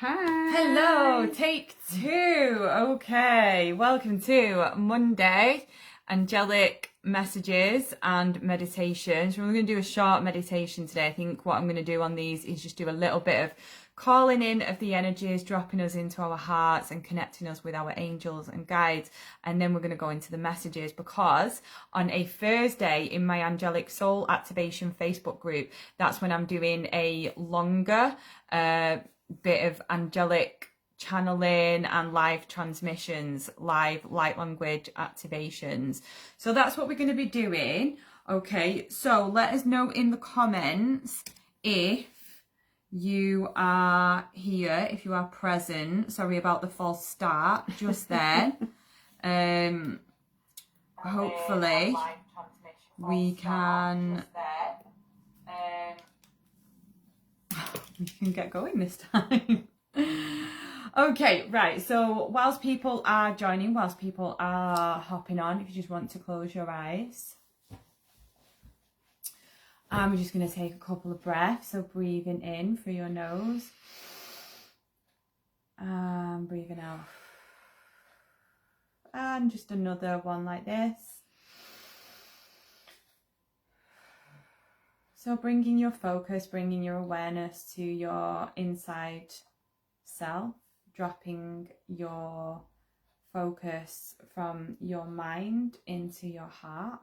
Hi. Hello, take two. Okay, welcome to Monday, Angelic messages and meditations. We're going to do a short meditation today. I think what I'm going to do on these is just do a little bit of calling in of the energies, dropping us into our hearts and connecting us with our angels and guides. And then we're going to go into the messages, because on a Thursday in my Angelic Soul Activation Facebook group, that's when I'm doing a longer bit of angelic channeling and live transmissions, live light language activations. So that's what we're going to be doing. Okay, so let us know in the comments if you are here, if you are present. Sorry about the false start just then. Hopefully we can get going this time. Okay, right, so whilst people are joining, whilst people are hopping on, if you just want to close your eyes, we're just going to take a couple of breaths. So breathing in through your nose, breathing out, and just another one like this. So bringing your focus, bringing your awareness to your inside self, dropping your focus from your mind into your heart,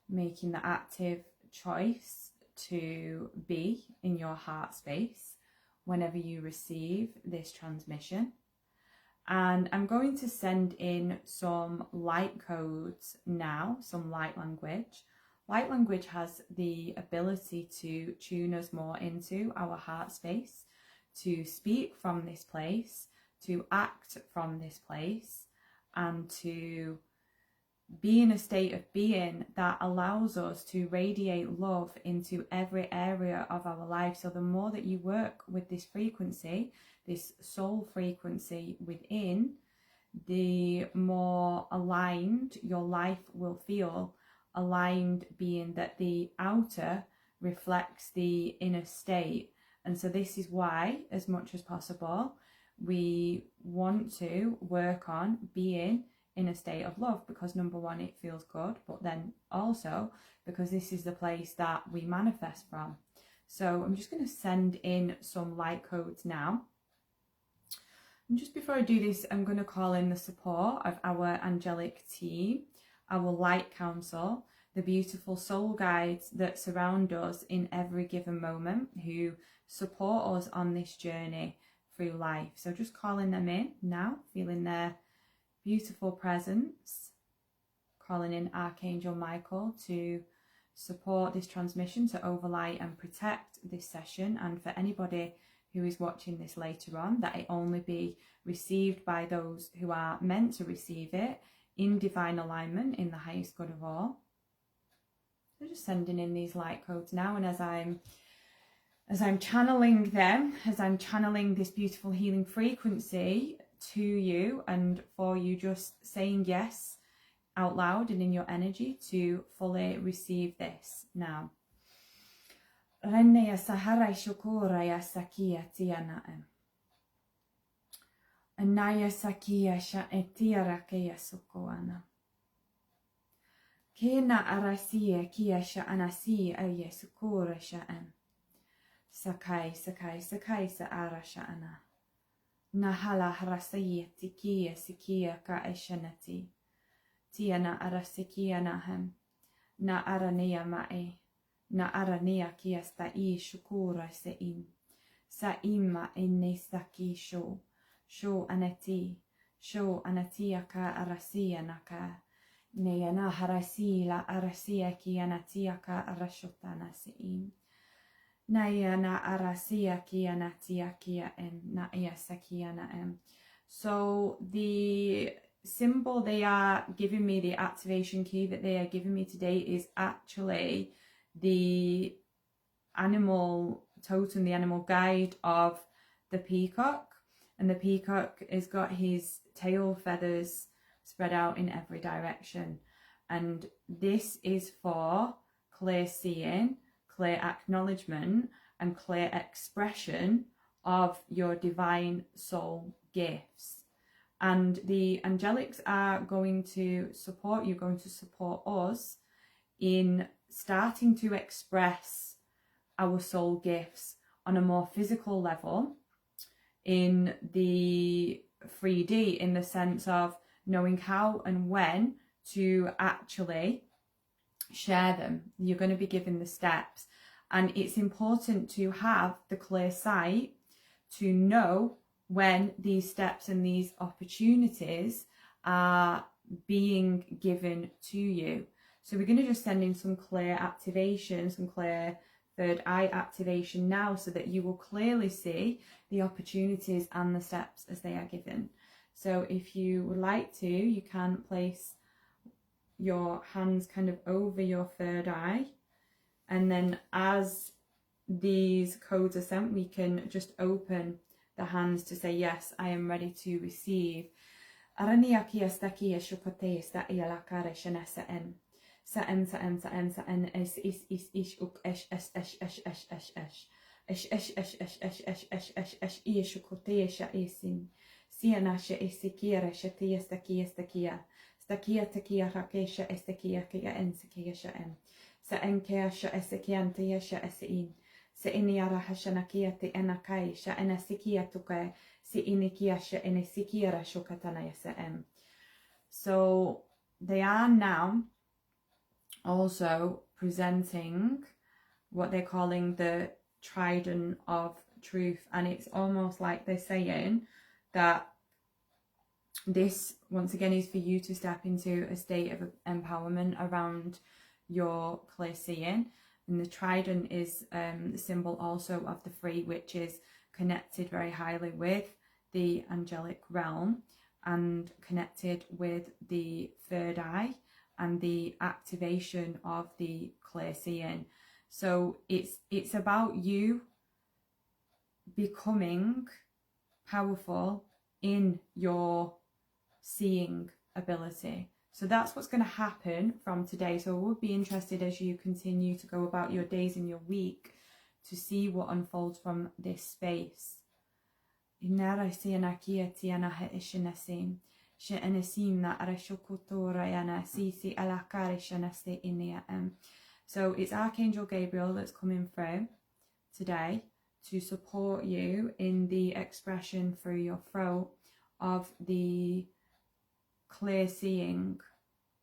making the active choice to be in your heart space whenever you receive this transmission. And I'm going to send in some light codes now, some light language. Light language has the ability to tune us more into our heart space, to speak from this place, to act from this place, and to be in a state of being that allows us to radiate love into every area of our life. So the more that you work with this frequency, this soul frequency within, the more aligned your life will feel. Aligned being that the outer reflects the inner state. And so this is why, as much as possible, we want to work on being in a state of love, because number one, it feels good, but then also because this is the place that we manifest from. So I'm just going to send in some light codes now. And just before I do this, I'm going to call in the support of our angelic team, our light council, the beautiful soul guides that surround us in every given moment, who support us on this journey through life. So just calling them in now, feeling their beautiful presence, calling in Archangel Michael to support this transmission, to overlight and protect this session, and for anybody who is watching this later on, that it only be received by those who are meant to receive it in divine alignment, in the highest good of all. So just sending in these light codes now, and as I'm channeling them, as I'm channeling this beautiful healing frequency to you and for you, just saying yes out loud and in your energy to fully receive this now. Renneya Sahara Shukura Sakia Tianaem. Anaya Sakia Sha Etiarakeya Sukoana. Kena Arasia Kia Sha Anasi Aya Sukura Sha'em. Sakai Sa Arashana. Nahala Harasayeti Kia Sikia Ka Eshanati. Tiana Arasikia Nahem. Na Aranea Mae. Na Aranea Kia Stai Shukura Sein. Saima Ene Saki Sho. Sho Anati. Sho Anatia Ka Arasia Naka. Neana Harasi La Arasia Kia Natia Ka Arashotana Sein. Nayana Arasia Kia Natia Kia Em Naya Sakiana Em. So the symbol they are giving me, the activation key that they are giving me today, is actually the animal totem, the animal guide of the peacock. And the peacock has got his tail feathers spread out in every direction. And this is for clear seeing, clear acknowledgement, and clear expression of your divine soul gifts. And the angelics are going to support you, going to support us in starting to express our soul gifts on a more physical level, in the 3D, in the sense of knowing how and when to actually share them. You're going to be given the steps, and it's important to have the clear sight to know when these steps and these opportunities are being given to you. So we're going to just send in some clear activation, some clear third eye activation now, so that you will clearly see the opportunities and the steps as they are given. So if you would like to, you can place your hands kind of over your third eye, and then as these codes are sent, we can just open the hands to say, yes, I am ready to receive. Sa'en es is uk esh ieshukotea sha esin siana sha esikira sha tia stakia takia rakesha estakia kia ensikia sha em sa'en kea sha esekiantia sha esin seiniara hashanakia te enakai sha enasikia tuka si inikia sha enesikira shukatana yasa em. So they are now also presenting what they're calling the trident of truth, and it's almost like they're saying that this once again is for you to step into a state of empowerment around your clear seeing. And the trident is the symbol also of the three witches, connected very highly with the angelic realm and connected with the third eye and the activation of the clear seeing. So it's about you becoming powerful in your seeing ability. So that's what's going to happen from today. So I would be interested, as you continue to go about your days and your week, to see what unfolds from this space. So it's Archangel Gabriel that's coming through today to support you in the expression through your throat of the clear seeing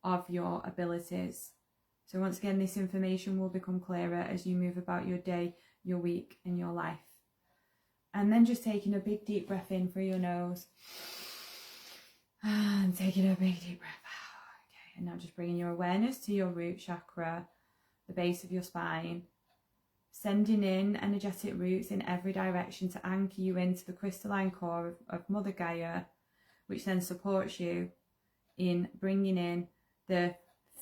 of your abilities. So once again, this information will become clearer as you move about your day, your week, and your life. And then just taking a big deep breath in through your nose. And taking a big deep breath out. Okay, and now just bringing your awareness to your root chakra, the base of your spine, sending in energetic roots in every direction to anchor you into the crystalline core of Mother Gaia, which then supports you in bringing in the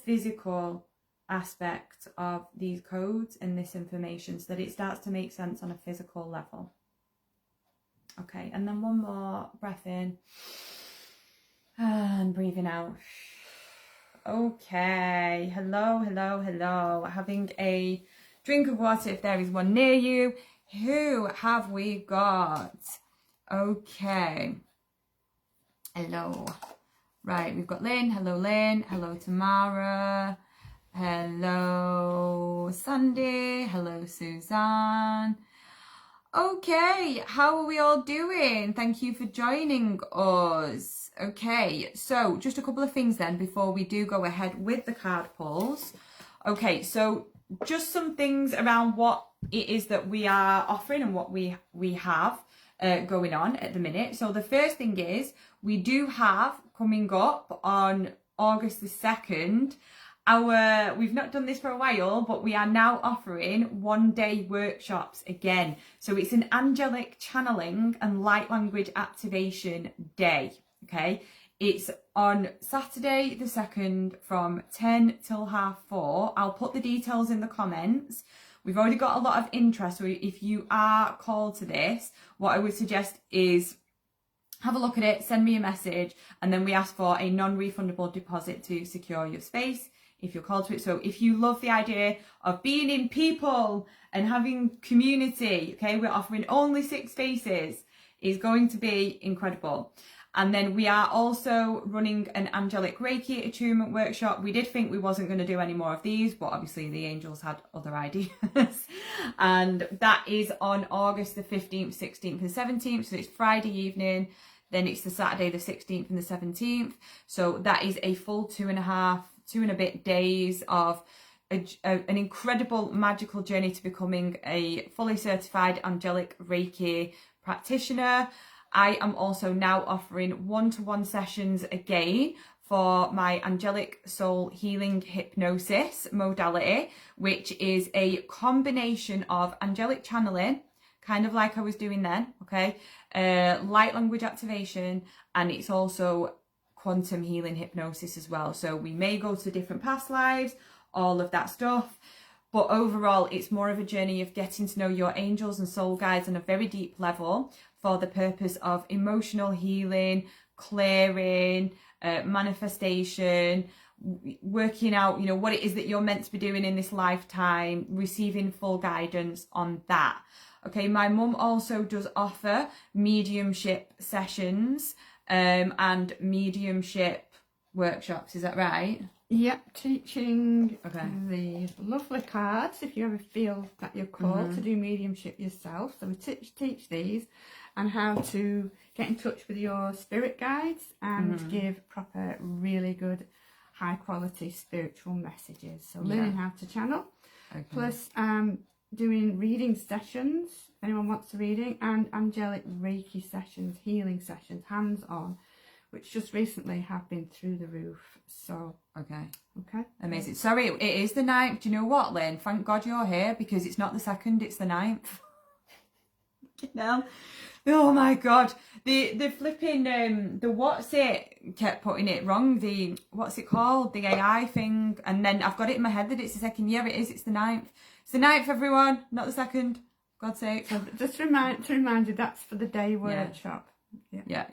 physical aspect of these codes and this information, so that it starts to make sense on a physical level. Okay, and then one more breath in. And breathing out. Okay, hello. Having a drink of water if there is one near you. Who have we got? Okay. Hello. Right, we've got Lynn. Hello, Lynn. Hello, Tamara. Hello, Sandy. Hello, Suzanne. Okay, how are we all doing? Thank you for joining us. Okay, so just a couple of things then before we do go ahead with the card pulls. Okay, so just some things around what it is that we are offering and what we have going on at the minute. So the first thing is, we do have coming up on August the 2nd, we've not done this for a while, but we are now offering one-day workshops again. So it's an angelic channeling and light language activation day. Okay, it's on Saturday the 2nd from 10 till 4:30. I'll put the details in the comments. We've already got a lot of interest, so if you are called to this, what I would suggest is have a look at it, send me a message, and then we ask for a non-refundable deposit to secure your space. if you're called to it. So if you love the idea of being in people and having community, okay, we're offering only 6 spaces. It's going to be incredible. And then we are also running an Angelic Reiki attunement workshop. We did think we wasn't going to do any more of these, but obviously the angels had other ideas. And that is on August the 15th, 16th and 17th. So it's Friday evening. Then it's the Saturday the 16th and the 17th. So that is a full 2 and a bit days of an incredible magical journey to becoming a fully certified Angelic Reiki practitioner. I am also now offering one-to-one sessions again for my Angelic Soul Healing Hypnosis modality, which is a combination of angelic channeling, kind of like I was doing then, okay, light language activation, and it's also quantum healing hypnosis as well. So we may go to different past lives, all of that stuff. But overall, it's more of a journey of getting to know your angels and soul guides on a very deep level for the purpose of emotional healing, clearing, manifestation, working out, you know, what it is that you're meant to be doing in this lifetime, receiving full guidance on that. Okay, my mum also does offer mediumship sessions and mediumship workshops. Is that right? Yep, teaching these lovely cards if you ever feel that you're called to do mediumship yourself. So we teach these and how to get in touch with your spirit guides and give proper, really good, high quality spiritual messages. So learning how to channel, plus doing reading sessions, if anyone wants a reading, and angelic Reiki sessions, healing sessions, hands-on, which just recently have been through the roof. So okay, amazing. Sorry, it is the 9th. Do you know what, Lynn? Thank God you're here, because it's not the 2nd, it's the 9th. You know? Oh my God, the flipping the what's it kept putting it wrong. The what's it called? The AI thing, and then I've got it in my head that it's the 2nd. Yeah, it is. It's the 9th. It's the 9th, everyone, not the 2nd. God's sake. So just to remind you, that's for the day workshop. Yeah.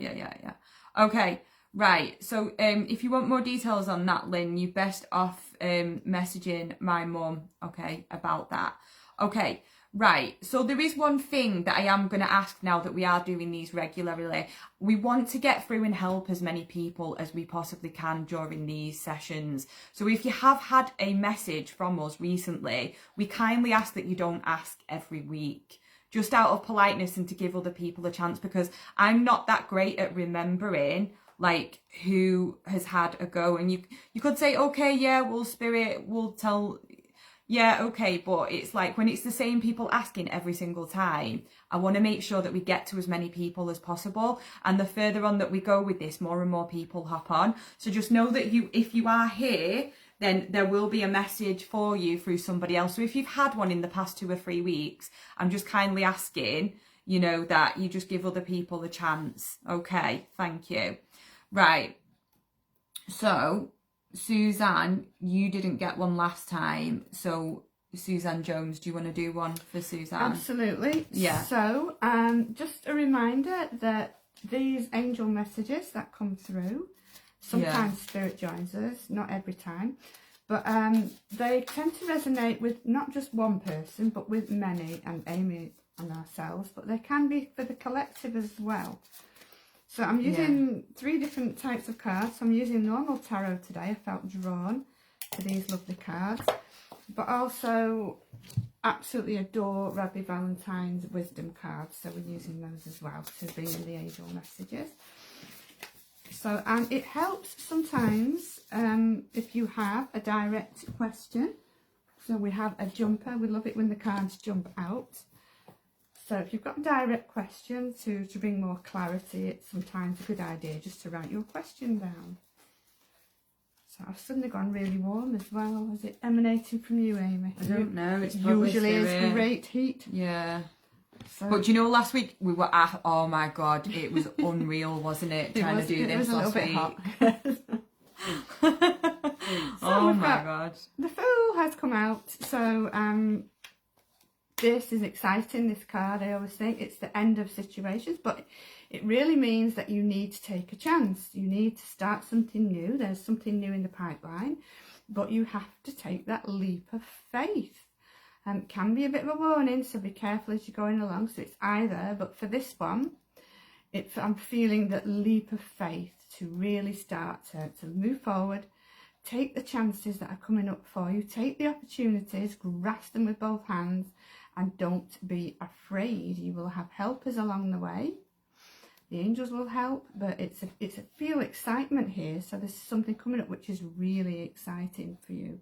Okay, right. So if you want more details on that, Lynn, you're best off messaging my mum, okay, about that. Okay, right. So there is one thing that I am going to ask now that we are doing these regularly. We want to get through and help as many people as we possibly can during these sessions. So if you have had a message from us recently, we kindly ask that you don't ask every week, just out of politeness and to give other people a chance, because I'm not that great at remembering like who has had a go. And you could say, okay, yeah, we'll spirit, we'll tell, yeah, okay, but it's like when it's the same people asking every single time, I want to make sure that we get to as many people as possible. And the further on that we go with this, more and more people hop on. So just know that if you are here, then there will be a message for you through somebody else. So if you've had one in the past 2 or 3 weeks, I'm just kindly asking, you know, that you just give other people a chance. Okay, thank you. Right. So, Suzanne, you didn't get one last time. So, Suzanne Jones, do you want to do one for Suzanne? Absolutely. Yeah. So, just a reminder that these angel messages that come through, sometimes spirit joins us, not every time, but they tend to resonate with not just one person, but with many, and Amy and ourselves, but they can be for the collective as well. So I'm using 3 different types of cards. So I'm using normal tarot today. I felt drawn to these lovely cards, but also absolutely adore Rabbi Valentine's wisdom cards. So we're using those as well to bring in the angel messages. So, and it helps sometimes if you have a direct question. So we have a jumper. We love it when the cards jump out. So if you've got a direct question to bring more clarity, it's sometimes a good idea just to write your question down. So I've suddenly gone really warm as well. Is it emanating from you, Amy? I don't know. It's usually is great heat. Yeah. So, but do you know, last week we were at, oh my God, it was unreal, wasn't it? Trying to do this last week. Hot. Oh my God. The Fool has come out. So this is exciting, this card. I always think it's the end of situations, but it really means that you need to take a chance. You need to start something new. There's something new in the pipeline. but you have to take that leap of faith. It can be a bit of a warning, so be careful as you're going along. So it's either, but for this one, I'm feeling that leap of faith to really start to move forward. Take the chances that are coming up for you. Take the opportunities, grasp them with both hands, and don't be afraid. You will have helpers along the way. The angels will help, but it's a feel excitement here. So there's something coming up which is really exciting for you.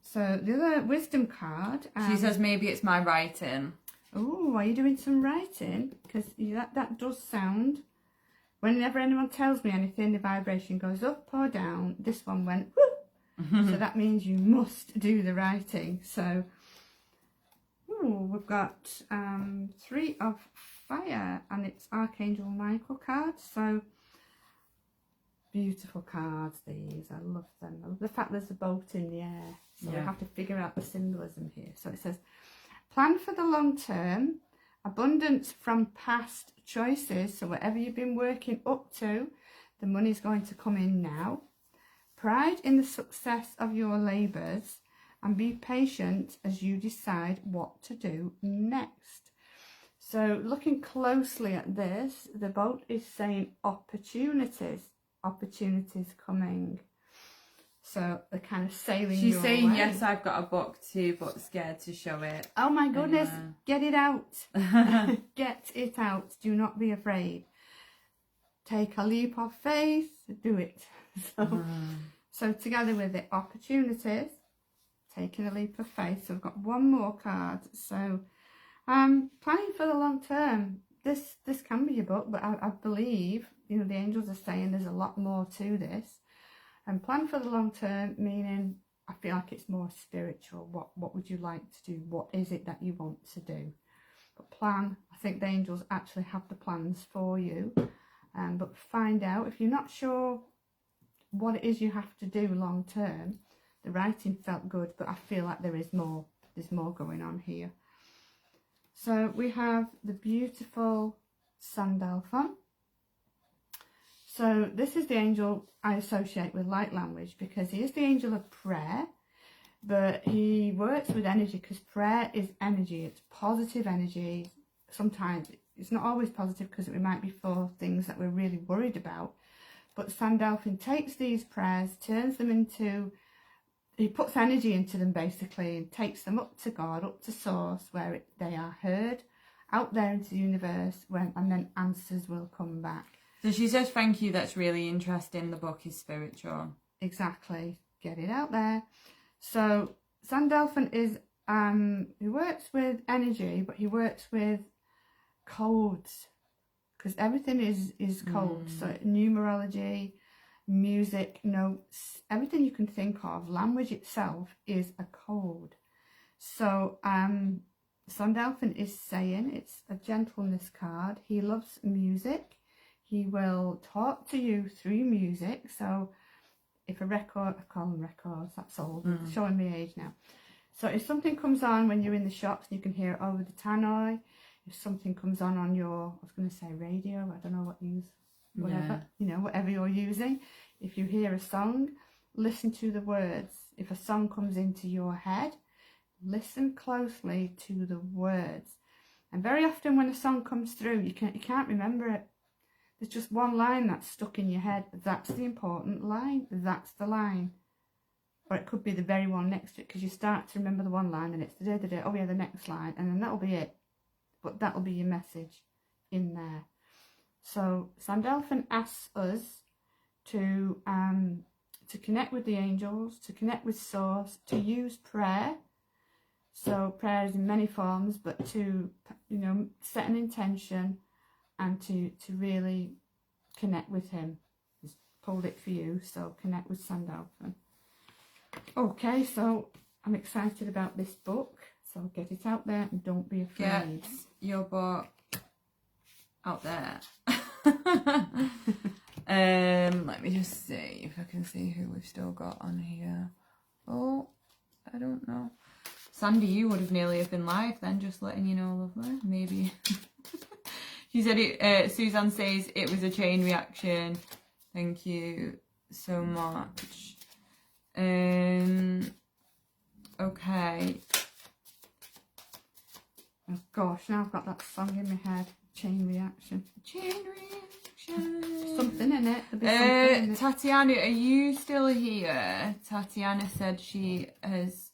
So the other wisdom card. She says maybe it's my writing. Oh, are you doing some writing? Because that does sound. Whenever anyone tells me anything, the vibration goes up or down. This one went whoop. So that means you must do the writing. So we've got 3 of fire, and it's Archangel Michael cards. So beautiful cards, these. I love them. I love the fact there's a boat in the air. So we have to figure out the symbolism here. So it says, plan for the long term, abundance from past choices. So whatever you've been working up to, the money's going to come in now. Pride in the success of your labours, and be patient as you decide what to do next. So looking closely at this, the boat is saying opportunities coming. So they're kind of sailing. She's saying, way. yes, I've got a book too, but scared to show it. Oh my goodness, get it out. Get it out. Do not be afraid. Take a leap of faith, do it. So together with the opportunities, taking a leap of faith. So I've got one more card. So planning for the long term. This can be a book, but I believe, you know, the angels are saying there's a lot more to this. And plan for the long term, meaning I feel like it's more spiritual. What would you like to do? What is it that you want to do? But plan, I think the angels actually have the plans for you. But find out, if you're not sure what it is you have to do long term, the writing felt good, but I feel like there is more. There's more going on here. So we have the beautiful Sandalphon. So this is the angel I associate with light language, because he is the angel of prayer, but he works with energy, because prayer is energy. It's positive energy. Sometimes it's not always positive, because it might be for things that we're really worried about. But Sandalphon takes these prayers, turns them into, he puts energy into them basically, and takes them up to God, up to source, where they are heard, out there into the universe, and then answers will come back. So she says, thank you, that's really interesting. The book is spiritual. Exactly. Get it out there. So Sandalphon is, he works with energy, but he works with codes, because everything is code. So numerology, music, notes, everything you can think of, language itself is a code. So Sandalphon is saying, it's a gentleness card. He loves music. He will talk to you through music. So if a record, I call them records, that's old, showing me age now. So if something comes on when you're in the shops, you can hear it over the tannoy. If something comes on your, I was going to say radio, I don't know what whatever, you know, whatever you're using. If you hear a song, listen to the words. If a song comes into your head, listen closely to the words. And very often when a song comes through, you can't remember it. There's just one line that's stuck in your head. That's the important line. That's the line. Or it could be the very one next to it, because you start to remember the one line and it's the oh yeah, the next line, and then that'll be it. But that'll be your message in there. So Sandalphon asks us to connect with the angels, to connect with source, to use prayer. So prayer is in many forms, but to, you know, set an intention and to really connect with him. He's pulled it for you, so connect with Sandalphon. Okay, so I'm excited about this book, so get it out there and don't be afraid. Get your book out there. Let me just see if I can see who we've still got on here. Oh, I don't know. Sandy, you would have nearly have been live then, just letting you know, lovely. Maybe. She said it, Suzanne says it was a chain reaction. Thank you so much. Okay. Oh gosh, now I've got that song in my head. Chain reaction. Something in it. There'll be something in it. Tatiana, are you still here? Tatiana said she has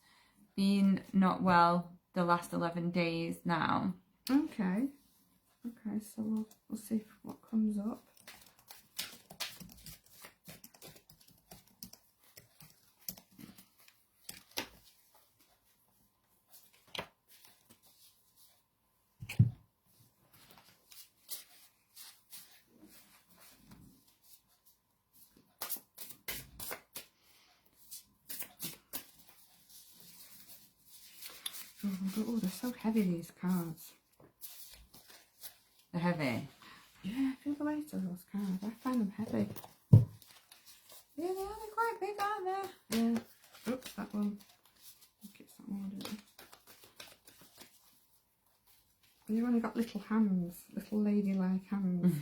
been not well the last 11 days now. Okay. Okay, so we'll see what comes up. Oh, they're so heavy, these cards. They're heavy. Yeah, feel the weight of those cards. I find them heavy. Yeah, they are. They're quite big, aren't they? Yeah. Oops, that one. I think it's that one, don't I? You've only got little hands, little ladylike hands.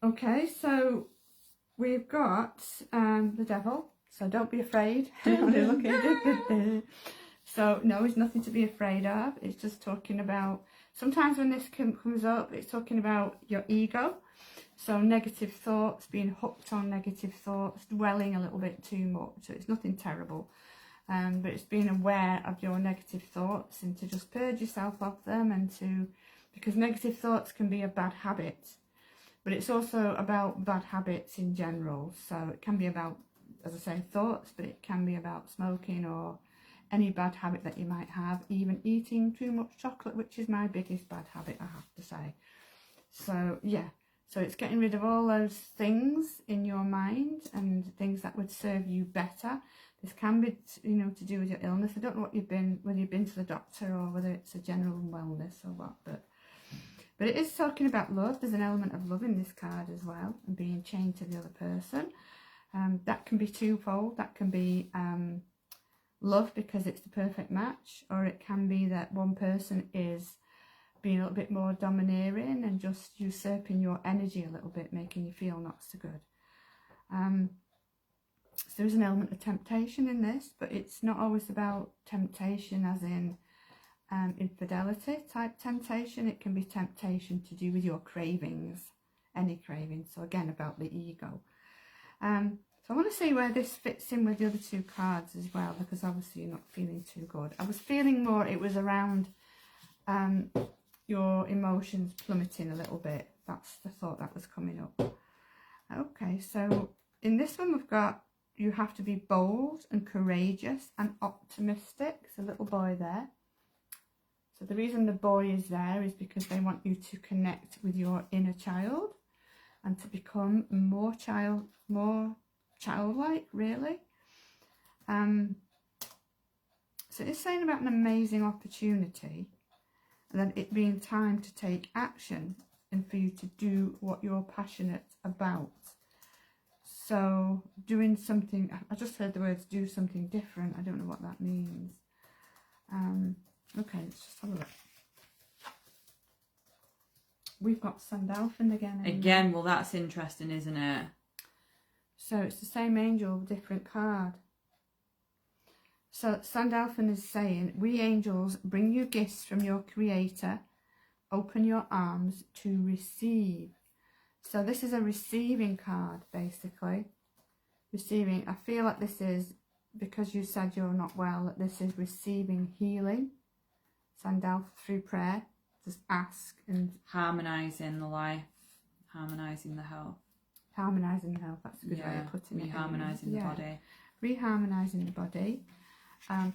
Okay, so we've got the devil, so don't be afraid. So no, there's nothing to be afraid of. It's just talking about, sometimes when this comes up, it's talking about your ego. So negative thoughts, being hooked on negative thoughts, dwelling a little bit too much. So it's nothing terrible. But it's being aware of your negative thoughts and to just purge yourself of them, and because negative thoughts can be a bad habit. But it's also about bad habits in general. So it can be about, as I say, thoughts, but it can be about smoking or any bad habit that you might have, even eating too much chocolate, which is my biggest bad habit, I have to say. So yeah, so it's getting rid of all those things in your mind and things that would serve you better. This can be, to do with your illness. I don't know whether you've been to the doctor or whether it's a general wellness or what, but it is talking about love. There's an element of love in this card as well, and being chained to the other person. That can be twofold. That can be love because it's the perfect match, or it can be that one person is being a little bit more domineering and just usurping your energy a little bit, making you feel not so good. So there's an element of temptation in this, but it's not always about temptation as in infidelity type temptation. It can be temptation to do with your cravings, any cravings. So again, about the ego. So I want to see where this fits in with the other two cards as well, because obviously you're not feeling too good. I was feeling more, it was around your emotions plummeting a little bit. That's the thought that was coming up. Okay, so in this one we've got, you have to be bold and courageous and optimistic. There's a little boy there. So the reason the boy is there is because they want you to connect with your inner child and to become more childlike, really. So it's saying about an amazing opportunity, and then it being time to take action and for you to do what you're passionate about. So doing something, I just heard the words do something different. I don't know what that means. Okay, let's just have a look. We've got Sandalphon again. Again, well, that's interesting, isn't it? So it's the same angel, different card. So Sandalphon is saying, we angels bring you gifts from your creator. Open your arms to receive. So this is a receiving card, basically. Receiving. I feel like this is, because you said you're not well, that this is receiving healing. Sandalphon through prayer. Just ask and... harmonising the life, harmonising the health. Harmonising the health, that's a good way of putting it. Reharmonising the body. Reharmonising the body.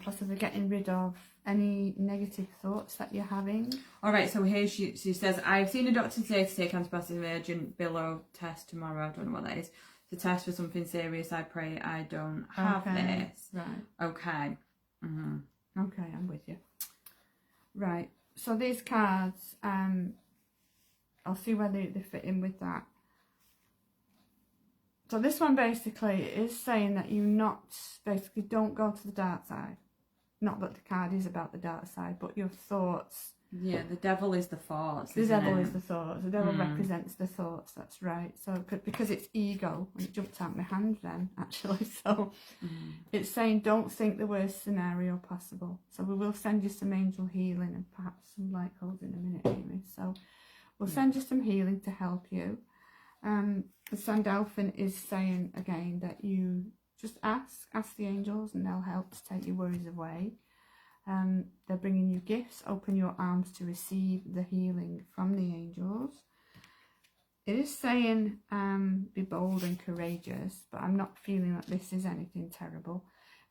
Plus we're getting rid of any negative thoughts that you're having. Alright, so here she says, I've seen a doctor today to take antibiotics urgent below test tomorrow. I don't know what that is. To test for something serious. I pray I don't have this. Right. Okay. Okay, I'm with you. Right. So these cards, I'll see whether they fit in with that. So this one basically is saying that you basically don't go to the dark side. not that the card is about the dark side, but your thoughts. Yeah, the devil is the thoughts. The devil is the thoughts. The devil represents the thoughts. That's right. So because it's ego, and it jumped out my hand then actually. So it's saying don't think the worst scenario possible. So we will send you some angel healing and perhaps some light codes in a minute, Amy. So we'll send you some healing to help you. The Sandalphon is saying again that you just ask the angels, and they'll help to take your worries away. They're bringing you gifts. Open your arms to receive the healing from the angels. It is saying be bold and courageous, but I'm not feeling that this is anything terrible.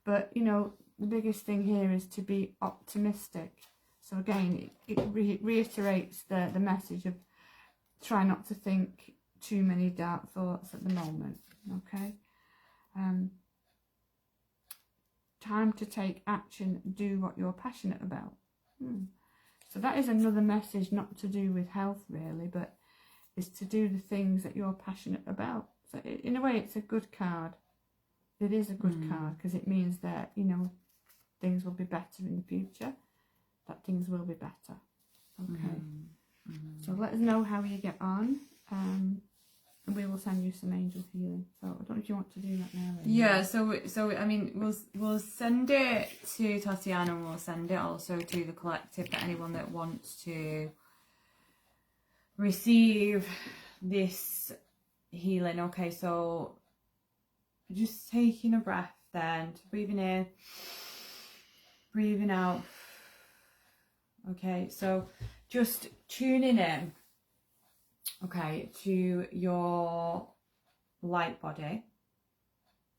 But, you know, the biggest thing here is to be optimistic. So again, it reiterates the message of try not to think too many dark thoughts at the moment, okay? Time to take action, do what you're passionate about. So that is another message, not to do with health really, but is to do the things that you're passionate about. So in a way it's a good card. It is a good card because it means that, you know, things will be better in the future, that things will be better. Okay. So let us know how you get on, and we will send you some angel healing. So I don't know if you want to do that now. Yeah, so I mean, we'll send it to Tatiana, and we'll send it also to the collective for anyone that wants to receive this healing. Okay, so just taking a breath then, breathing in, breathing out. Okay, so just tuning in, okay, to your light body.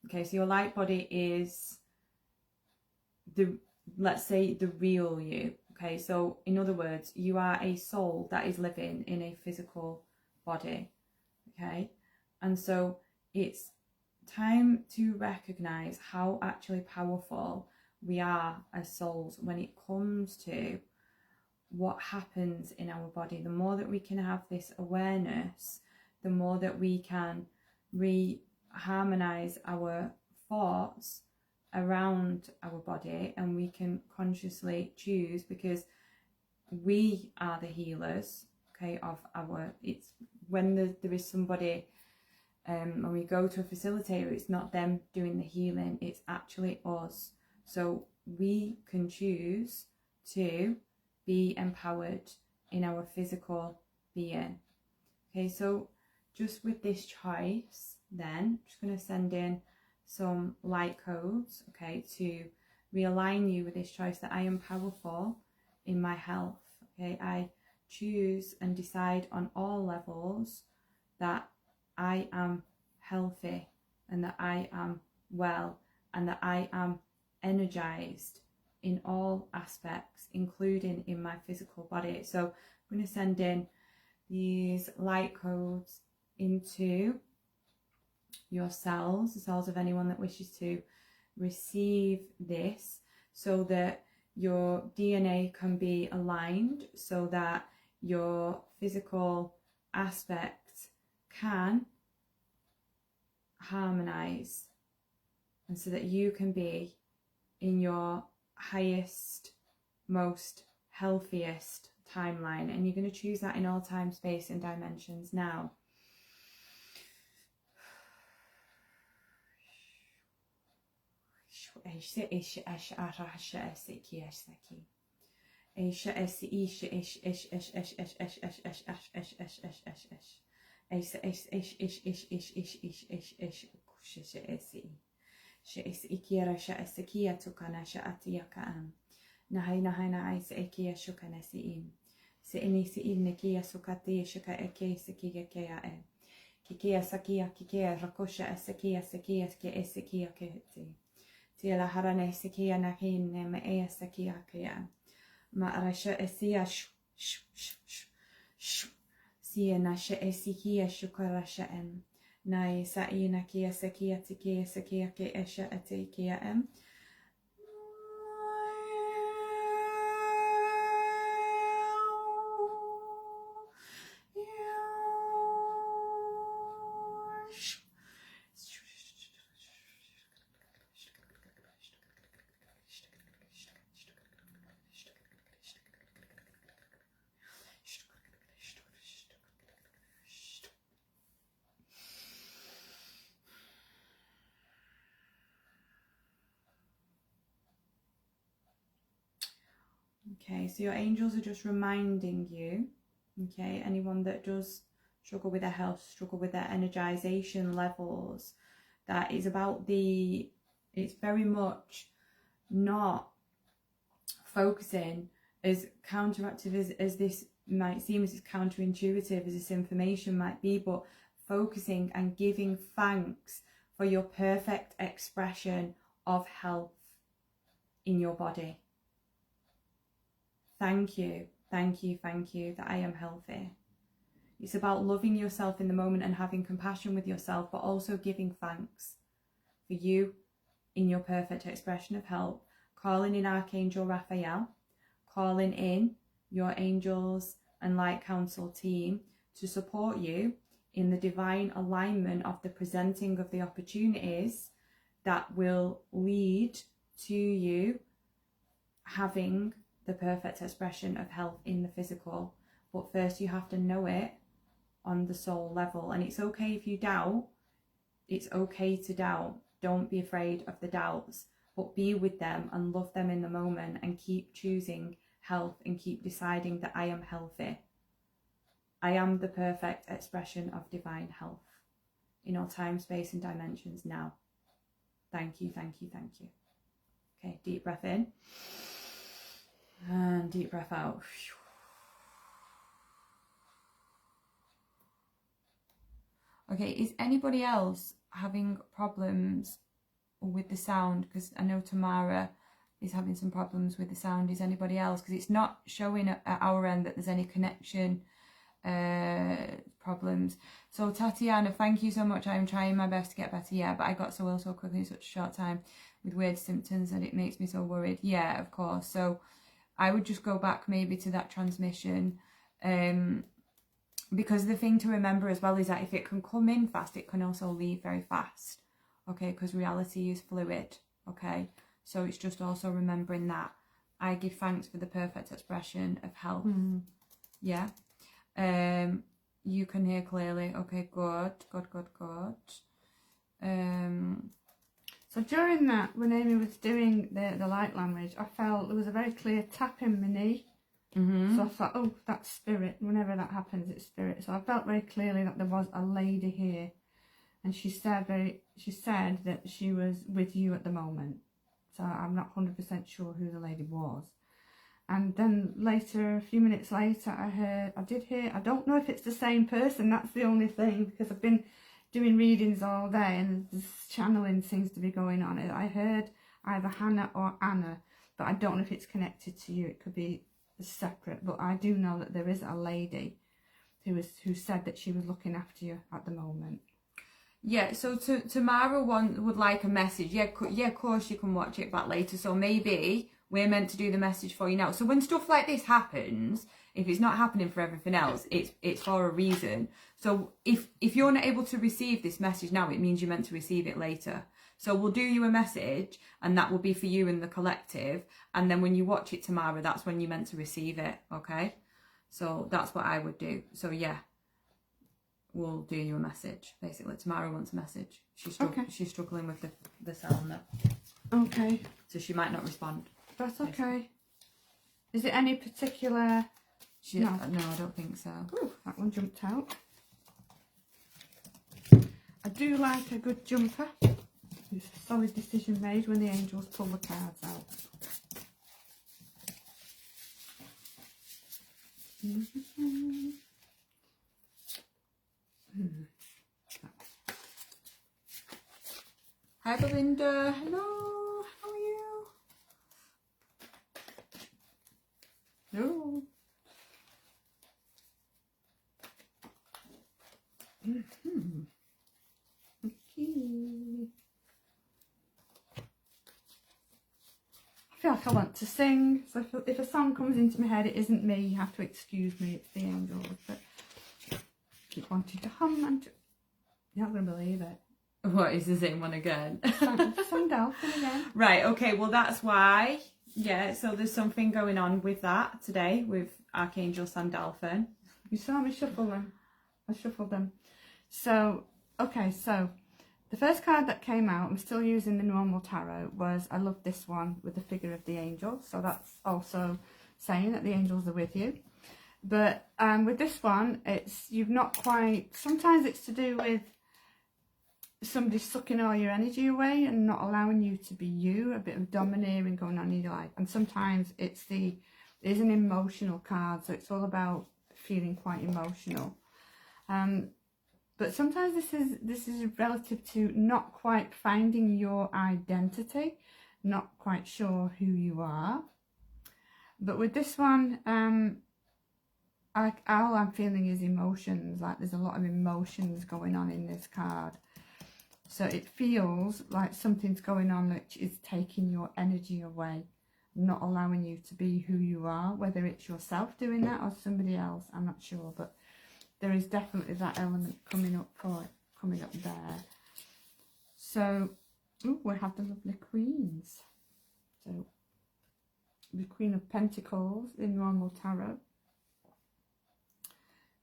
Okay, so your light body is let's say the real you. Okay, so in other words, you are a soul that is living in a physical body. Okay, and so it's time to recognize how actually powerful we are as souls when it comes to what happens in our body. The more that we can have this awareness, the more that we can harmonize our thoughts around our body, and we can consciously choose, because we are the healers, okay, of our, it's when there is somebody, when we go to a facilitator, it's not them doing the healing, it's actually us. So we can choose to be empowered in our physical being. Okay, so just with this choice then, I'm just going to send in some light codes, okay, to realign you with this choice that I am powerful in my health. Okay, I choose and decide on all levels that I am healthy, and that I am well, and that I am energized in all aspects, including in my physical body. So I'm going to send in these light codes into your cells, the cells of anyone that wishes to receive this, so that your DNA can be aligned, so that your physical aspects can harmonize, and so that you can be in your highest, most healthiest timeline. And you're going to choose that in all time, space and dimensions now. Tiela harane sekia na hinne me ea sekia kia. Ma arasha esia sia na she esikia shukarasha em. Na sa ina kia sekia tikia sekia ke esha atikia em. Okay, so your angels are just reminding you, okay, anyone that does struggle with their health, struggle with their energization levels, that is about it's very much not focusing as counteractive as this might seem, as counterintuitive as this information might be, but focusing and giving thanks for your perfect expression of health in your body. Thank you, thank you, thank you that I am healthy. It's about loving yourself in the moment and having compassion with yourself, but also giving thanks for you in your perfect expression of health. Calling in Archangel Raphael, calling in your angels and light council team to support you in the divine alignment of the presenting of the opportunities that will lead to you having the perfect expression of health in the physical. But first you have to know it on the soul level. And it's okay if you doubt. It's okay to doubt. Don't be afraid of the doubts, but be with them and love them in the moment and keep choosing health and keep deciding that I am healthy. I am the perfect expression of divine health in all time, space and dimensions now. Thank you, thank you, thank you. Okay, deep breath in and deep breath out. Okay, is anybody else having problems with the sound? Because I know Tamara is having some problems with the sound. Is anybody else? Because it's not showing at our end that there's any connection problems. So Tatiana, thank you so much. I'm trying my best to get better. Yeah, but I got so ill so quickly in such a short time with weird symptoms and it makes me so worried. Yeah, of course. So I would just go back maybe to that transmission, because the thing to remember as well is that if it can come in fast, it can also leave very fast. Okay, because reality is fluid. Okay, so it's just also remembering that I give thanks for the perfect expression of health. Yeah. You can hear clearly. Okay, good. So during that, when Amy was doing the light language, I felt there was a very clear tap in my knee. So I thought, oh, that's spirit. Whenever that happens, it's spirit. So I felt very clearly that there was a lady here, and she said that she was with you at the moment. So I'm not 100% sure who the lady was. And then later, a few minutes later, I did hear, I don't know if it's the same person, that's the only thing, because I've been doing readings all day and this channeling seems to be going on. I heard either Hannah or Anna, but I don't know if it's connected to you. It could be separate, but I do know that there is a lady who said that she was looking after you at the moment. Yeah, so Tamara would like a message. Yeah, of course you can watch it back later. So maybe we're meant to do the message for you now. So when stuff like this happens, if it's not happening for everything else, it's for a reason. So if you're not able to receive this message now, it means you're meant to receive it later. So we'll do you a message and that will be for you and the collective. And then when you watch it tomorrow, that's when you're meant to receive it. Okay. So that's what I would do. So yeah, we'll do you a message. Basically, Tamara wants a message. She's struggling with the sound there. Okay. So she might not respond. That's okay. Is it any particular... No, I don't think so. Ooh, that one jumped out. I do like a good jumper. It's a solid decision made when the angels pull the cards out. Hi Belinda, hello, how are you? Hello. Okay. I feel like I want to sing, so if a song comes into my head, it isn't me, you have to excuse me, it's the angels, but I keep wanting to hum and you're not going to believe it. What, is the same one again? Sandalphon again. Right, okay, well that's why. Yeah, so there's something going on with that today with Archangel Sandalphon. You saw me shuffle them. I shuffled them. So, okay, so the first card that came out, I'm still using the normal tarot, was, I love this one with the figure of the angel. So that's also saying that the angels are with you. But with this one, you've not quite, sometimes it's to do with somebody sucking all your energy away and not allowing you to be you, a bit of domineering going on in your life. And sometimes it's an emotional card, so it's all about feeling quite emotional. But sometimes this is relative to not quite finding your identity, not quite sure who you are. But with this one, all I'm feeling is emotions, like there's a lot of emotions going on in this card. So it feels like something's going on which is taking your energy away, not allowing you to be who you are, whether it's yourself doing that or somebody else, I'm not sure, but there is definitely that element coming up there. So, we have the lovely queens. So, the Queen of Pentacles in normal tarot.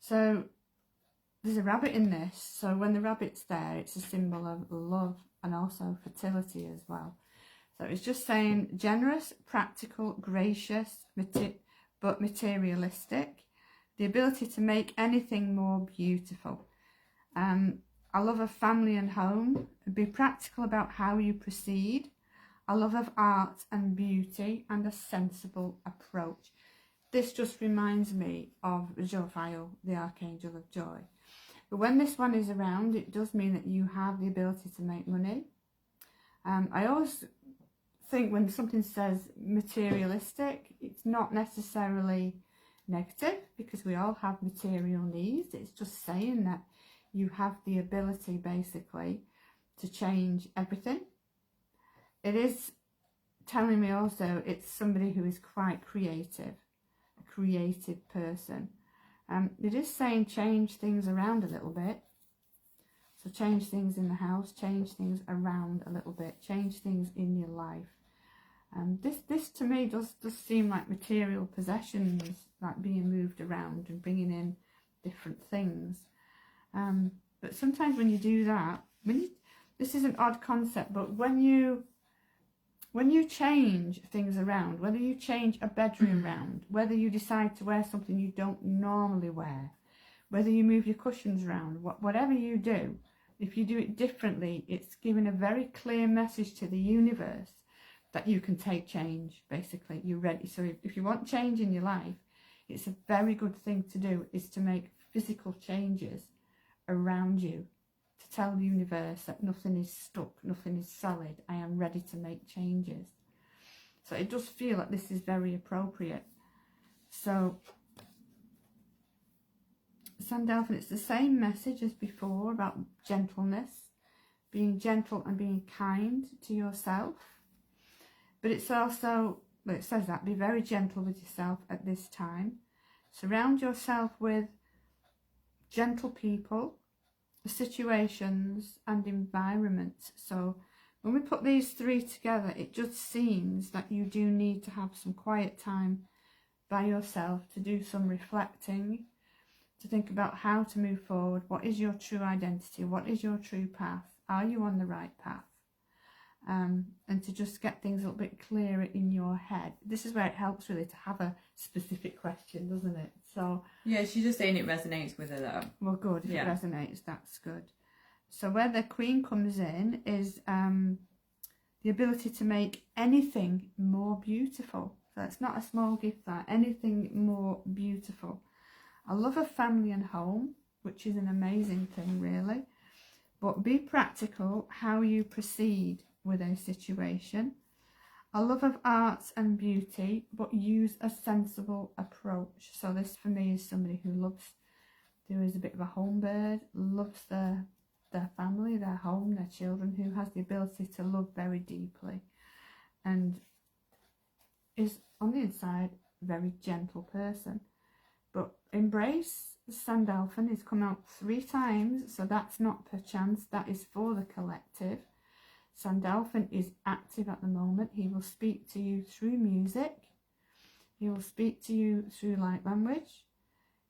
So, there's a rabbit in this. So, when the rabbit's there, it's a symbol of love and also fertility as well. So, it's just saying generous, practical, gracious, but materialistic. The ability to make anything more beautiful. I love of family and home. Be practical about how you proceed. A love of art and beauty and a sensible approach. This just reminds me of Jophiel, the Archangel of Joy. But when this one is around, it does mean that you have the ability to make money. I always think when something says materialistic, it's not necessarily negative, because we all have material needs. It's just saying that you have the ability basically to change everything. It is telling me also it's somebody who is quite creative, a creative person. It is saying change things around a little bit. So change things in the house, change things around a little bit, change things in your life. This to me does seem like material possessions, like being moved around and bringing in different things. But sometimes when you do that, this is an odd concept, but when you change things around, whether you change a bedroom around, whether you decide to wear something you don't normally wear, whether you move your cushions around, whatever you do, if you do it differently, it's giving a very clear message to the universe that you can take change, basically. You're ready. So if you want change in your life, it's a very good thing to do, is to make physical changes around you, to tell the universe that nothing is stuck, nothing is solid. I am ready to make changes. So it does feel like this is very appropriate. So, Sandalphon, it's the same message as before about gentleness, being gentle and being kind to yourself. But it's also, well, it says that, be very gentle with yourself at this time. Surround yourself with gentle people, situations and environments. So when we put these three together, it just seems that you do need to have some quiet time by yourself to do some reflecting, to think about how to move forward. What is your true identity? What is your true path? Are you on the right path? And to just get things a little bit clearer in your head. This is where it helps really to have a specific question, doesn't it? So yeah, she's just saying it resonates with her though. Well, good. If it resonates, that's good. So where the Queen comes in is the ability to make anything more beautiful. So it's not a small gift, that anything more beautiful. I love a family and home, which is an amazing thing, really. But be practical how you proceed with a situation. A love of arts and beauty, but use a sensible approach. So this for me is somebody who is a bit of a home bird, loves their family, their home, their children, who has the ability to love very deeply and is on the inside a very gentle person. But embrace Sandalphon is come out 3 times, so that's not per chance, that is for the collective. Sandalphon is active at the moment. He will speak to you through music. He will speak to you through light language.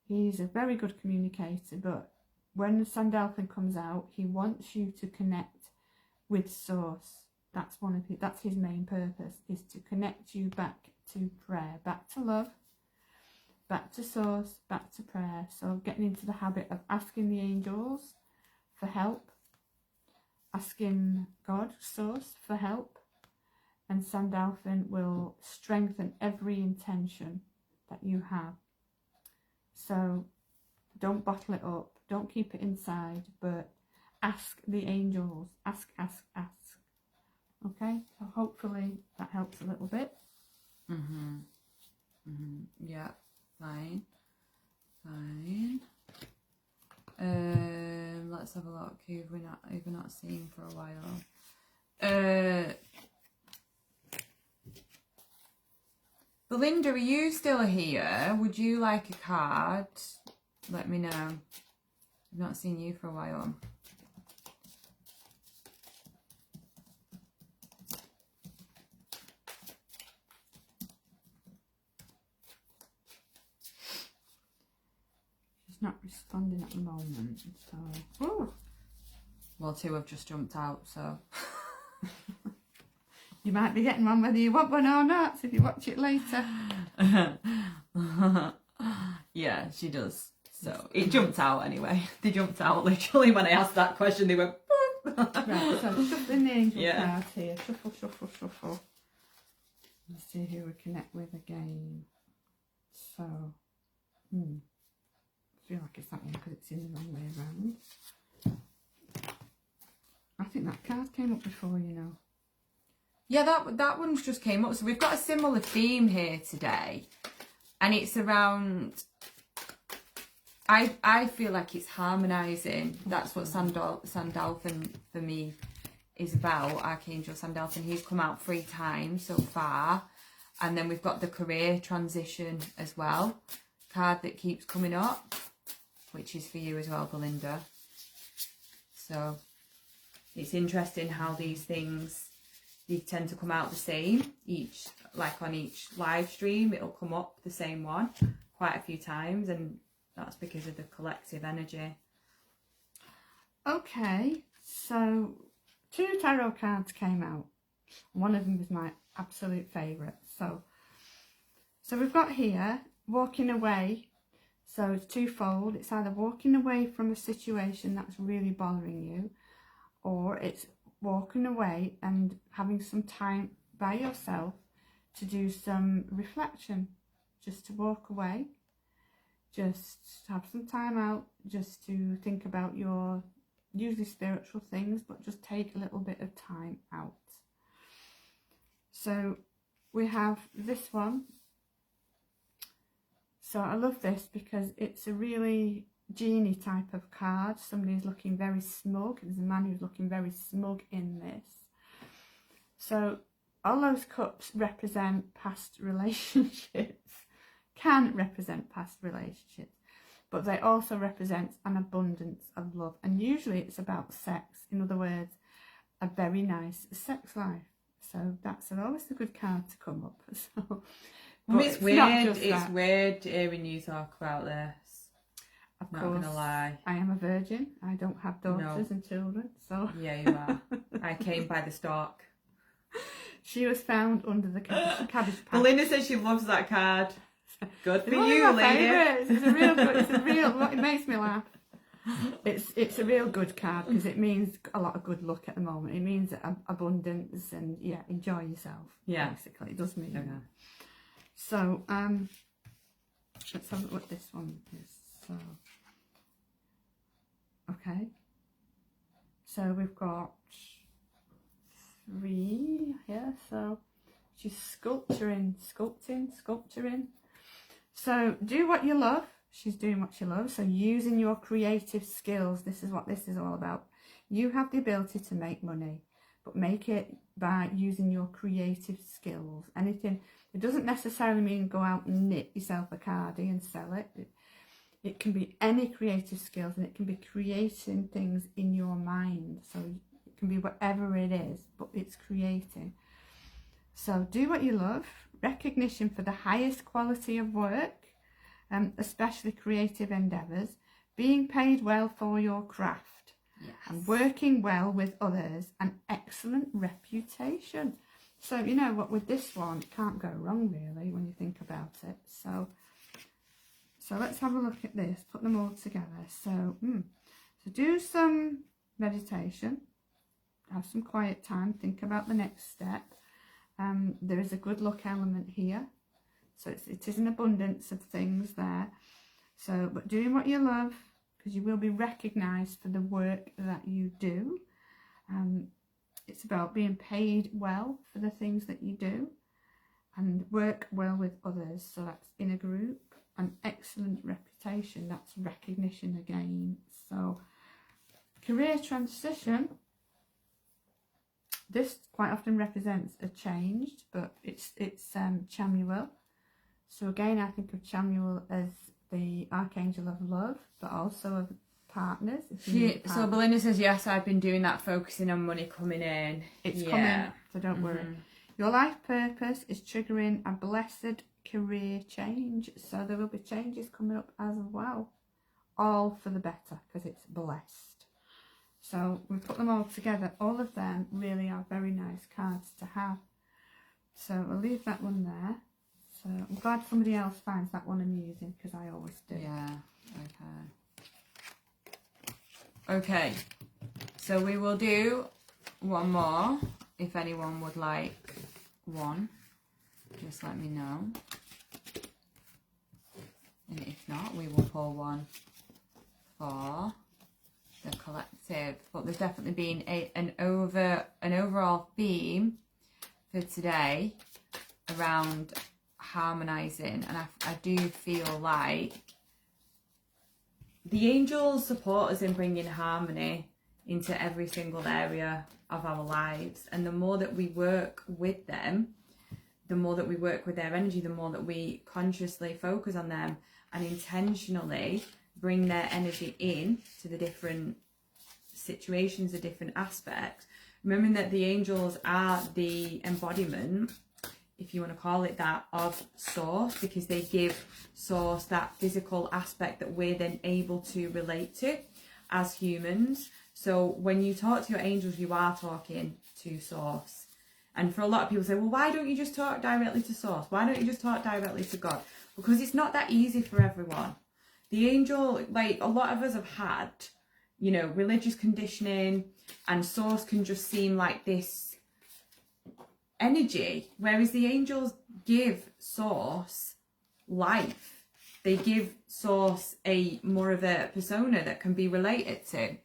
He's a very good communicator, but when the Sandalphon comes out, he wants you to connect with Source. That's his main purpose, is to connect you back to prayer, back to love, back to source, back to prayer. So getting into the habit of asking the angels for help, asking God, source, for help, and Sandalphon will strengthen every intention that you have. So don't bottle it up, don't keep it inside, but ask the angels, ask. Okay, so hopefully that helps a little bit. Yeah, fine. Let's have a look. Who we've not seen for a while. Belinda, are you still here? Would you like a card? Let me know. I've not seen you for a while. She's not responding at the moment, so... Ooh. Well, 2 have just jumped out, so... You might be getting one whether you want one or not, if you watch it later. Yeah, she does. So, it jumped out anyway. They jumped out literally when I asked that question. They went... Right, so shuffling the angel cards here. Shuffle. Let's see who we connect with again. So, I feel like it's that one because it's in the wrong way around. I think that card came up before, you know. Yeah, that one's just came up. So we've got a similar theme here today. And it's around... I feel like it's harmonising. That's what Sandalphon for me is about. Archangel Sandalphon. He's come out 3 times so far. And then we've got the career transition as well. Card that keeps coming up, which is for you as well, Belinda. So it's interesting how these things, they tend to come out the same. Like on each live stream, it'll come up the same one quite a few times, and that's because of the collective energy. Okay, so 2 tarot cards came out. One of them was my absolute favourite. So we've got here, walking away. So it's twofold. It's either walking away from a situation that's really bothering you, or it's walking away and having some time by yourself to do some reflection. Just to walk away. Just have some time out, just to think about your usually spiritual things, but just take a little bit of time out. So we have this one. So I love this because it's a really genie type of card. Somebody's looking very smug. There's a man who's looking very smug in this. So all those cups represent past relationships. Can represent past relationships, but they also represent an abundance of love, and usually it's about sex. In other words, a very nice sex life. So that's always a good card to come up. So, it's weird. It's weird hearing you talk about this. Of Not course, gonna lie. I am a virgin. I don't have daughters and children. So yeah, you are. I came by the stalk. She was found under the cabbage patch. Belinda says she loves that card. Good for It's you, one of my lady. favourites. It's a real good. It makes me laugh. It's a real good card because it means a lot of good luck at the moment. It means abundance and enjoy yourself. Yeah, basically, it does mean that. So let's have a look what this one is. So okay, so we've got 3 here. So she's sculpting. So do what you love. She's doing what she loves. So using your creative skills. This is what this is all about. You have the ability to make money, but make it by using your creative skills. Anything. It doesn't necessarily mean go out and knit yourself a cardie and sell it. It can be any creative skills, and it can be creating things in your mind. So it can be whatever it is, but it's creating. So do what you love. Recognition for the highest quality of work, especially creative endeavours, being paid well for your craft, and working well with others, an excellent reputation. So, you know what, with this one, it can't go wrong, really, when you think about it. So let's have a look at this, put them all together. So do some meditation, have some quiet time, think about the next step. There is a good luck element here. So it is an abundance of things there. So, but doing what you love, because you will be recognised for the work that you do. It's about being paid well for the things that you do and work well with others. So that's in a group. An excellent reputation, that's recognition again. So career transition, this quite often represents a change, but it's Chamuel. So again, I think of Chamuel as the Archangel of love, but also of partners. So Belinda says, yes, I've been doing that, focusing on money coming in. It's coming, so don't worry. Your life purpose is triggering a blessed career change. So there will be changes coming up as well. All for the better, because it's blessed. So we put them all together. All of them really are very nice cards to have. So we'll leave that one there. So I'm glad somebody else finds that one amusing, because I always do. Yeah, okay. So we will do one more. If anyone would like one, just let me know. And if not, we will pull one for the collective. But there's definitely been an overall theme for today around harmonizing, and I do feel like the angels support us in bringing harmony into every single area of our lives, and the more that we work with them, the more that we work with their energy, the more that we consciously focus on them and intentionally bring their energy in to the different situations, the different aspects, remembering that the angels are the embodiment, if you want to call it that, of source, because they give source that physical aspect that we're then able to relate to as humans. So when you talk to your angels, you are talking to source. And for a lot of people say, well, why don't you just talk directly to source? Why don't you just talk directly to God? Because it's not that easy for everyone. The angel, like a lot of us have had, you know, religious conditioning, and source can just seem like this energy, whereas the angels give source life. They give source a more of a persona that can be related to.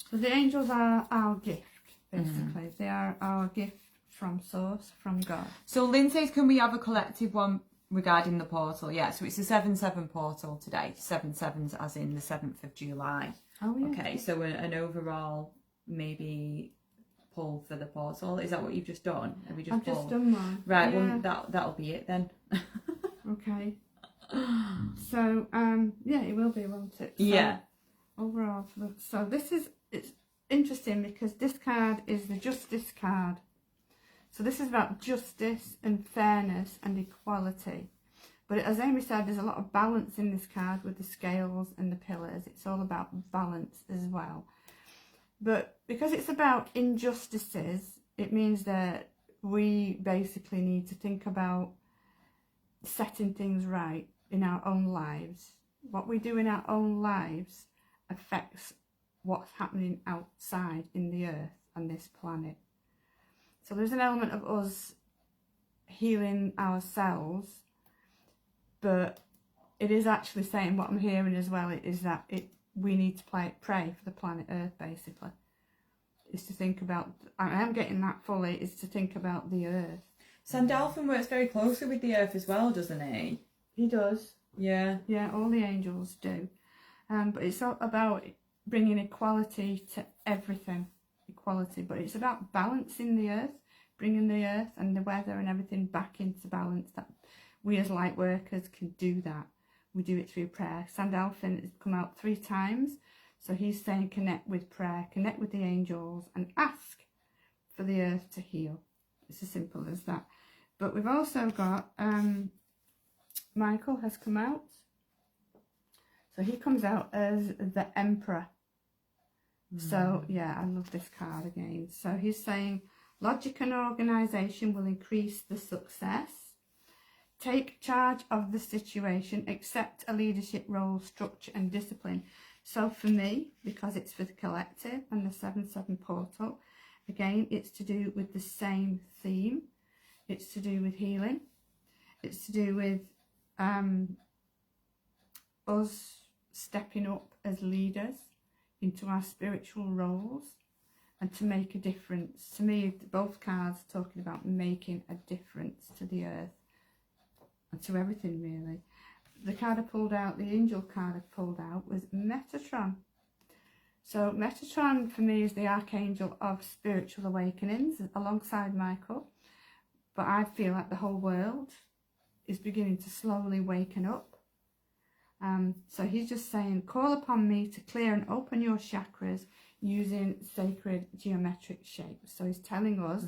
So the angels are our gift, basically. They are our gift from source, from God. So Lynn says, can we have a collective one regarding the portal? Yeah, so it's a 7/7 portal today. 7 sevens as in the 7th of July. Oh, yeah. Okay, so an overall maybe pull for the portal. Is that what you've just done? Have you just I've pulled? just done one. Right, yeah. well that'll be it then. Okay. So yeah, it will be, won't it? So, yeah. Overall, so it's interesting because this card is the justice card. So this is about justice and fairness and equality. But as Amy said, there's a lot of balance in this card with the scales and the pillars. It's all about balance as well. But because it's about injustices, it means that we basically need to think about setting things right in our own lives. What we do in our own lives affects what's happening outside in the earth and this planet. So there's an element of us healing ourselves, but it is actually saying, what I'm hearing as well, is that we need to pray for the planet Earth, basically. Is to think about, I am getting that fully, is to think about the Earth. Sandalphon works very closely with the earth as well, doesn't he? He does. Yeah. Yeah, all the angels do. But it's all about bringing equality to everything. Equality, but it's about balancing the earth, bringing the earth and the weather and everything back into balance. That we as light workers can do that. We do it through prayer. Sandalphon has come out 3 times, so he's saying connect with prayer, connect with the angels, and ask for the earth to heal. It's as simple as that. But we've also got Michael has come out, so he comes out as the Emperor. So yeah, I love this card again. So he's saying, Logic and organisation will increase the success. Take charge of the situation, accept a leadership role, structure and discipline. So for me, because it's for the collective and the 7/7 portal, again, it's to do with the same theme. It's to do with healing. It's to do with us stepping up as leaders into our spiritual roles and to make a difference. To me, both cards are talking about making a difference to the earth and to everything, really. The card I pulled out, the angel card I pulled out, was Metatron. So Metatron for me is the Archangel of spiritual awakenings alongside Michael. But I feel like the whole world is beginning to slowly waken up. So he's just saying, call upon me to clear and open your chakras using sacred geometric shapes. So he's telling us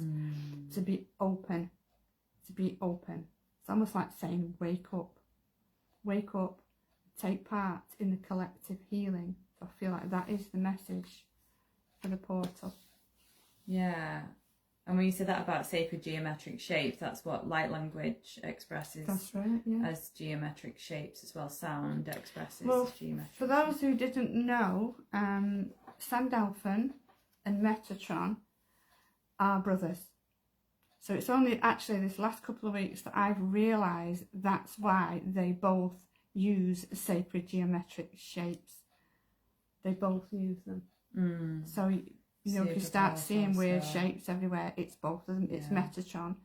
to be open, to be open. It's almost like saying, wake up, take part in the collective healing. So I feel like that is the message for the portal. Yeah. And when you said that about sacred geometric shapes, that's what light language expresses. That's right, yeah. As geometric shapes as well. Sound expresses geometric. For those who didn't know, Sandalphon and Metatron are brothers. So it's only actually this last couple of weeks that I've realised that's why they both use sacred geometric shapes. They both use them. So, you know, if you start seeing weird shapes everywhere, it's both of them. It's Metatron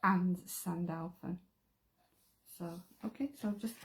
and Sandalphon. So, okay, so just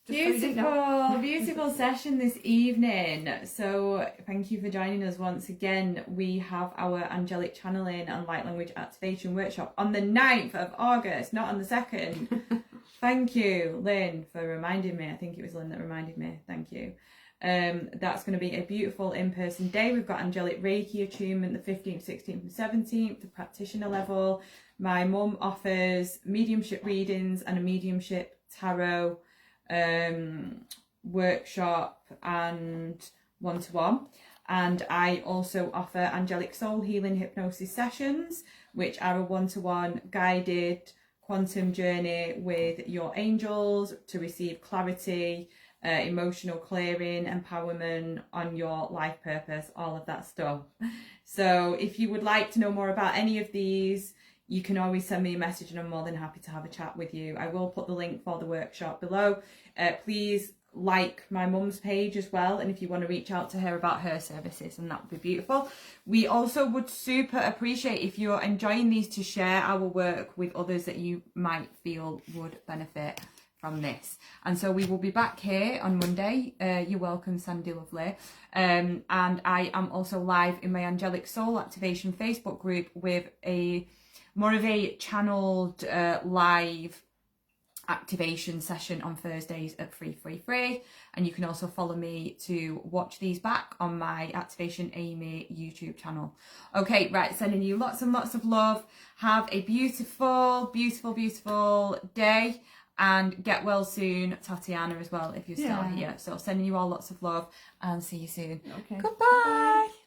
beautiful session this evening. So thank you for joining us once again. We have our angelic channeling and light language activation workshop on the 9th of August, not on the 2nd. Thank you, Lynn, for reminding me. I think it was Lynn that reminded me. Thank you. That's going to be a beautiful in-person day. We've got angelic Reiki attunement the 15th, 16th and 17th, the practitioner level. My mum offers mediumship readings and a mediumship tarot workshop and one-to-one. And I also offer angelic soul healing hypnosis sessions, which are a one-to-one guided quantum journey with your angels to receive clarity, emotional clearing, empowerment on your life purpose, all of that stuff. So if you would like to know more about any of these, you can always send me a message and I'm more than happy to have a chat with you. I will put the link for the workshop below. Please like my mum's page as well, and if you want to reach out to her about her services, and that would be beautiful. We also would super appreciate if you're enjoying these to share our work with others that you might feel would benefit from this. And so we will be back here on Monday. You're welcome, Sandy Lovely. And I am also live in my Angelic Soul Activation Facebook group with a more of a channeled live activation session on Thursdays at 3:33, and you can also follow me to watch these back on my Activation Amy YouTube channel. Okay, right, sending you lots and lots of love. Have a beautiful day, and get well soon, Tatiana, as well, if you're still here. So sending you all lots of love and see you soon. Okay. Goodbye. Bye.